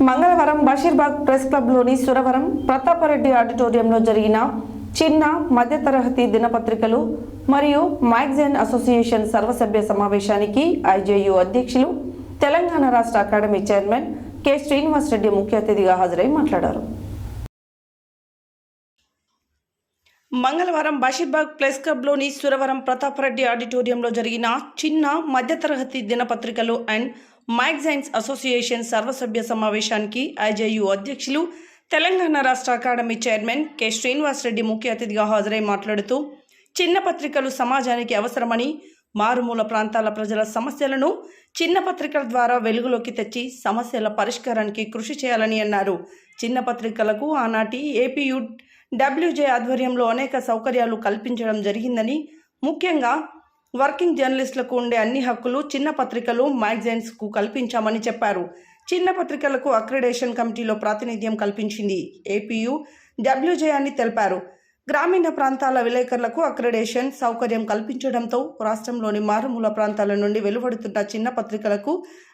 మంగళవారం బషీర్బాగ్ ప్రెస్ క్లబ్లోని సురవరం ప్రతాపరెడ్డి ఆడిటోరియంలో జరిగిన చిన్న మధ్యతరగతి దినపత్రికలు మరియు మ్యాగజైన్ అసోసియేషన్ సర్వసభ్య సమావేశానికి ఐజేయు అధ్యక్షులు తెలంగాణ రాష్ట్ర academy chairman K Srinivas Reddy ముఖ్య అతిథిగా హాజరై మాట్లాడారు. మంగళవారం బషీర్బాగ్ ప్రెస్ క్లబ్లోని సురవరం ప్రతాపరెడ్డి ఆడిటోరియంలో జరిగిన చిన్న మధ్యతరగతి దినపత్రికలు అండ్ మ్యాగజైన్స్ అసోసియేషన్ సర్వసభ్య సమావేశానికి ఐజేయు అధ్యక్షులు తెలంగాణ రాష్ట్ర academy chairman K Srinivas Reddy ముఖ్య అతిథిగా హాజరై మాట్లాడుతూ చిన్న పత్రికలు సమాజానికి అవసరమని, మారుమూల ప్రాంతాల ప్రజల సమస్యలను చిన్న పత్రికల ద్వారా వెలుగులోకి తెచ్చి సమస్యల పరిష్కారానికి కృషి చేయాలని అన్నారు. చిన్న పత్రికలకు ఆనాటి ఏపీయు డబ్ల్యూజే ఆధ్వర్యంలో అనేక సౌకర్యాలు కల్పించడం జరిగిందని, ముఖ్యంగా వర్కింగ్ జర్నలిస్టులకు ఉండే అన్ని హక్కులు చిన్న పత్రికలు మ్యాగజైన్స్కు కల్పించామని చెప్పారు. చిన్న పత్రికలకు అక్రిడేషన్ కమిటీలో ప్రాతినిధ్యం కల్పించింది ఏపీయు డబ్ల్యూజే అని తెలిపారు. గ్రామీణ ప్రాంతాల విలేకరులకు అక్రిడేషన్ సౌకర్యం కల్పించడంతో రాష్ట్రంలోని మారుమూల ప్రాంతాల నుండి వెలువడుతున్న చిన్న పత్రికలకు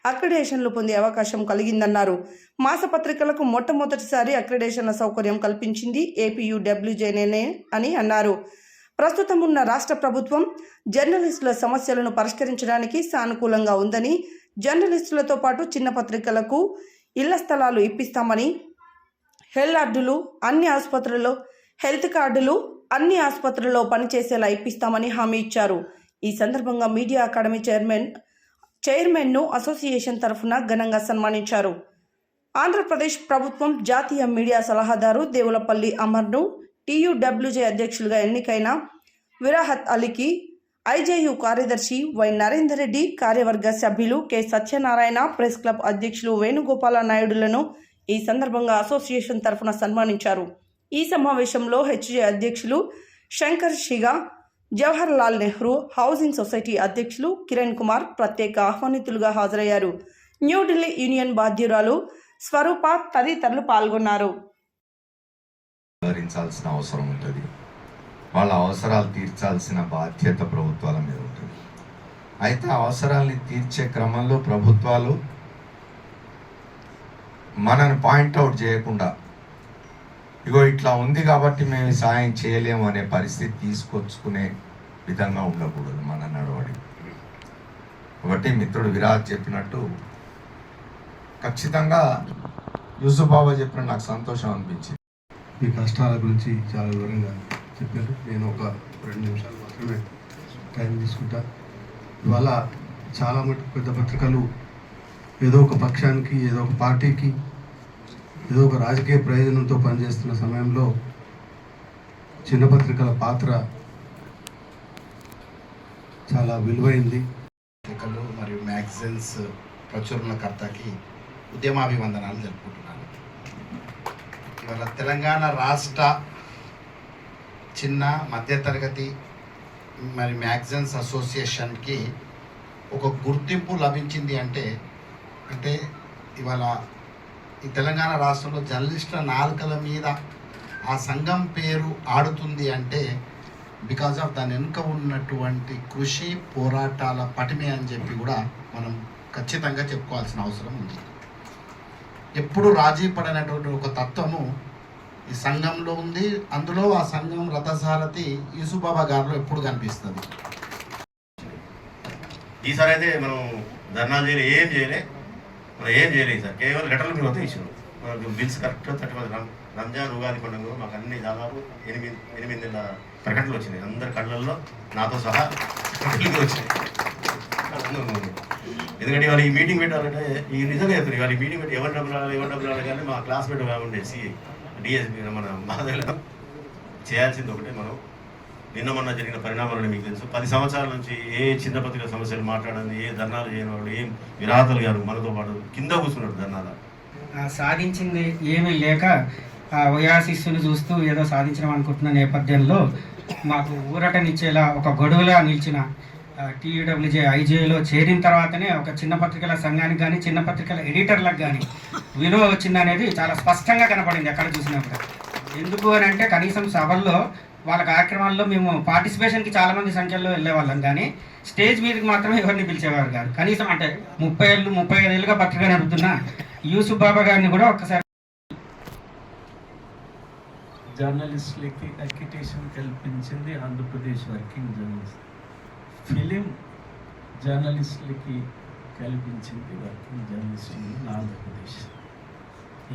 అక్రిడేషన్లు పొందే అవకాశం కలిగిందన్నారు. మాసపత్రికలకు మొట్టమొదటిసారి అక్రిడేషన్ల సౌకర్యం కల్పించింది ఏపీయు డబ్ల్యూజేనే అని అన్నారు. ప్రస్తుతం ఉన్న రాష్ట్ర ప్రభుత్వం జర్నలిస్టుల సమస్యలను పరిష్కరించడానికి సానుకూలంగా ఉందని, జర్నలిస్టులతో పాటు చిన్న పత్రికలకు ఇళ్ల స్థలాలు ఇప్పిస్తామని, హెల్త్ కార్డులు అన్ని ఆసుపత్రుల్లో పనిచేసేలా ఇప్పిస్తామని హామీ ఇచ్చారు. ఈ సందర్భంగా మీడియా అకాడమీ చైర్మన్ను అసోసియేషన్ తరఫున ఘనంగా సన్మానించారు. ఆంధ్రప్రదేశ్ ప్రభుత్వం జాతీయ మీడియా సలహాదారు దేవులపల్లి అమర్ను టీయూడబ్ల్యూజే అధ్యక్షులుగా ఎన్నికైన విరాహత్ అలీకి, ఐజేయు కార్యదర్శి వై నరేందర్ రెడ్డి, కార్యవర్గ సభ్యులు కె సత్యనారాయణ, ప్రెస్ క్లబ్ అధ్యక్షులు వేణుగోపాల నాయుడులను ఈ సందర్భంగా అసోసియేషన్ తరఫున సన్మానించారు. ఈ సమావేశంలో హెచ్జే అధ్యక్షులు శంకర్ షిగా, జవహర్ లాల్ నెహ్రూ హౌసింగ్ సొసైటీ అధ్యక్షులు కిరణ్ కుమార్ ప్రత్యేక ఆహ్వానితులుగా హాజరయ్యారు. న్యూఢిల్లీ యూనియన్ బాధ్యురాలు స్వరూప తదితరులు పాల్గొన్నారు. అవసరం ఉంటుంది, వాళ్ళ అవసరాలు తీర్చాల్సిన బాధ్యత ప్రభుత్వాల మీద ఉంటుంది. అయితే అవసరాల్ని తీర్చే క్రమంలో ప్రభుత్వాలు మనని పాయింట్అవుట్ చేయకుండా ఇగో ఇట్లా ఉంది కాబట్టి మేము సాయం చేయలేము అనే పరిస్థితి తీసుకొచ్చుకునే విధంగా ఉండకూడదు మన నడవడి. కాబట్టి మిత్రుడు విరాట్ చెప్పినట్టు ఖచ్చితంగా యూసుఫ్ బాబా చెప్పిన నాకు సంతోషం అనిపించింది. ఈ కష్టాల గురించి చాలా వివరంగా చెప్పారు. నేను ఒక 2 నిమిషాలు మాత్రమే టైం తీసుకుంటా. ఇవాళ చాలా మటుకు పెద్ద పత్రికలు ఏదో ఒక పక్షానికి, ఏదో ఒక పార్టీకి, ఏదో ఒక రాజకీయ ప్రయోజనంతో పనిచేస్తున్న సమయంలో చిన్న పత్రికల పాత్ర చాలా విలువైంది. పత్రికలు మరియు మ్యాగజైన్స్ ప్రచురణకర్తకి ఉద్యమాభివందనాలు జరుపుకుంటున్నాను. ఇవాళ తెలంగాణ రాష్ట్ర చిన్న మధ్యతరగతి మరి మ్యాగజైన్స్ అసోసియేషన్కి ఒక గుర్తింపు లభించింది అంటే ఇవాళ ఈ తెలంగాణ రాష్ట్రంలో జర్నలిస్టుల నాలుకల మీద ఆ సంఘం పేరు ఆడుతుంది అంటే బికాజ్ ఆఫ్ దాని వెనుక ఉన్నటువంటి కృషి, పోరాటాల పటిమే అని చెప్పి కూడా మనం ఖచ్చితంగా చెప్పుకోవాల్సిన అవసరం ఉంది. ఎప్పుడు రాజీ పడినటువంటి ఒక తత్వము ఈ సంఘంలో ఉంది. అందులో ఆ సంఘం రథసారథి యూసుఫ్ బాబా గారిలో ఎప్పుడు కనిపిస్తుంది. ఈసారి అయితే మనం ధర్నాలు చేయలే, ఏం చేయలేదు సార్. కేవలం లెటర్లు మీరు వద్ద ఇచ్చారు. మనకు బిల్స్ కరెక్ట్ 30 రంజాన్ ఉగాది పండుగ మాకు అన్ని దాదాపు 8 నెలల ప్రకటనలు వచ్చినాయి. అందరి కళ్ళల్లో నాతో సహా వచ్చినాయి. ఎందుకంటే ఇవాళ ఈ మీటింగ్ పెట్టాలంటే ఈ నిజంగా చెప్తారు. ఇవాళ ఈ మీటింగ్ పెట్టి ఎవరు డబ్బులు రావాలి కానీ మా క్లాస్మేట్ ఉండే డిఎస్పీ మన మాధవ్ చేయాల్సింది ఒకటే. మనం మొన్న జరిగిన పరిణామాలను మీకు తెలుసు. 10 సంవత్సరాల నుంచి ఏ చిన్న పత్రిక సమస్యలు మాట్లాడండి, ఏ ధర్నాలు చేయని వాడు, ఏం విరాతలు గారు మనతో పాటు కింద కూర్చున్నాడు ధర్నాల. సాధించింది ఏమీ లేక వయాశిస్సును చూస్తూ ఏదో సాధించడం అనుకుంటున్న నేపథ్యంలో మాకు ఊరటనిచ్చేలా ఒక గొడవలా నిలిచిన టీయూడబ్ల్యూజే ఐజేలో చేరిన తర్వాతనే ఒక చిన్న పత్రికల సంఘానికి కానీ, చిన్న పత్రికల ఎడిటర్లకు కానీ విలువ వచ్చిందనేది చాలా స్పష్టంగా కనపడింది ఎక్కడ చూసినప్పుడు. ఎందుకు అని అంటే కనీసం సభల్లో వాళ్ళ కార్యక్రమాల్లో మేము పార్టిసిపేషన్కి చాలామంది సంఖ్యలో వెళ్ళేవాళ్ళం, కానీ స్టేజ్ మీదకి మాత్రం ఎవరిని పిలిచేవారు కాదు. కనీసం అంటే 35 ఏళ్ళుగా పత్రిక నడుపుతున్నా యూసుఫ్ బాబా గారిని కూడా ఒక్కసారి జర్నలిస్టులకి అక్రిడిటేషన్ కల్పించింది ఆంధ్రప్రదేశ్ వర్కింగ్ జర్నలిస్ట్. ఫిలిం జర్నలిస్టులకి కల్పించింది వర్కింగ్ జర్నలిస్ట్ యూనియన్ ఆంధ్రప్రదేశ్.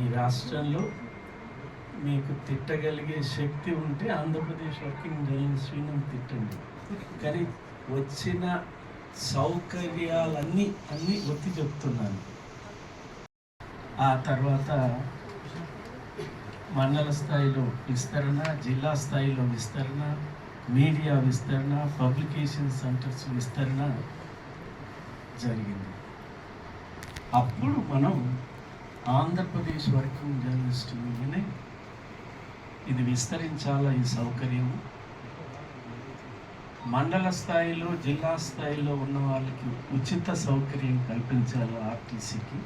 ఈ రాష్ట్రంలో మీకు తిట్టగలిగే శక్తి ఉంటే ఆంధ్రప్రదేశ్ వర్కింగ్ జర్నలిస్ట్ యూనియన్ తిట్టండి. కానీ వచ్చిన సౌకర్యాలన్నీ ఒత్తి చెప్తున్నాను. ఆ తర్వాత మండల స్థాయిలో విస్తరణ, జిల్లా స్థాయిలో విస్తరణ, మీడియా విస్తరణ, పబ్లికేషన్ సెంటర్స్ విస్తరణ జరిగింది. అప్పుడు మనం ఆంధ్రప్రదేశ్ వర్కింగ్ జర్నలిస్ట్ యూనియన్ ఇది విస్తరించాలా, ఈ సౌకర్యం మండల స్థాయిలో జిల్లా స్థాయిలో ఉన్న వాళ్ళకి ఉచిత సౌకర్యం కల్పించాలి ఆర్టీసీకి.